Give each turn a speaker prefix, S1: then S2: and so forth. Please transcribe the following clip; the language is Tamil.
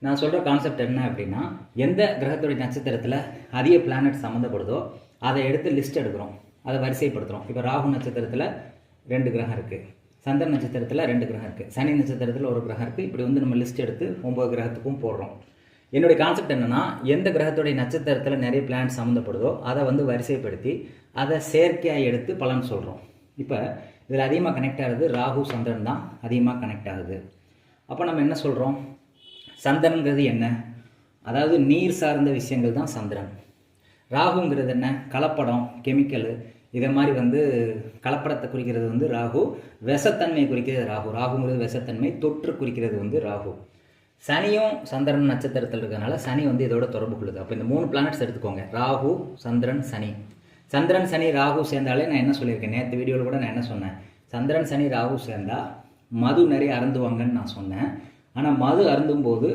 S1: நான் சொல்கிற கான்செப்ட் என்ன அப்படின்னா, எந்த கிரகத்துடைய நட்சத்திரத்தில் அதிக பிளானட் சம்மந்தப்படுதோ அதை எடுத்து லிஸ்ட் எடுக்கிறோம், அதை வரிசைப்படுத்துகிறோம். இப்போ ராகு நட்சத்திரத்தில் 2 கிரகம் இருக்குது, சந்திர நட்சத்திரத்தில் 2 கிரகம் இருக்குது, சனி நட்சத்திரத்தில் 1 கிரகம் இருக்குது. இப்படி வந்து நம்ம லிஸ்ட் எடுத்து 9 கிரகத்துக்கும் போடுறோம். என்னுடைய கான்செப்ட் என்னென்னா, எந்த கிரகத்துடைய நட்சத்திரத்தில் நிறைய பிளானட் சம்மந்தப்படுதோ அதை வந்து வரிசைப்படுத்தி அதை செயற்கையாக எடுத்து பலன் சொல்கிறோம். இப்போ இதில் அதிகமாக கனெக்ட் ஆகுது ராகு சந்திரன் தான் அதிகமாக கனெக்ட் ஆகுது. அப்போ நம்ம என்ன சொல்கிறோம், சந்திரன்கிறது என்ன, அதாவது நீர் சார்ந்த விஷயங்கள் தான் சந்திரன். ராகுங்கிறது என்ன, கலப்படம், கெமிக்கலு, இதை மாதிரி வந்து கலப்படத்தை குறிக்கிறது வந்து ராகு. விஷத்தன்மை குறிக்கிறது ராகு. ராகுங்கிறது விஷத்தன்மை, தொற்று குறிக்கிறது வந்து ராகு. சனியும் சந்திரன் நட்சத்திரத்தில் இருக்கிறதுனால சனி வந்து இதோட தொடர்பு கொள்ளுது. அப்போ இந்த 3 பிளானட்ஸ் எடுத்துக்கோங்க, ராகு, சந்திரன், சனி. சந்திரன், சனி, ராகு சேர்ந்தாலே நான் என்ன சொல்லியிருக்கேன், நேற்று வீடியோவில் கூட நான் என்ன சொன்னேன், சந்திரன், சனி, ராகு சேர்ந்தால் மது நிறைய அருந்துவாங்கன்னு நான் சொன்னேன். ஆனால் மது அருந்தும் போது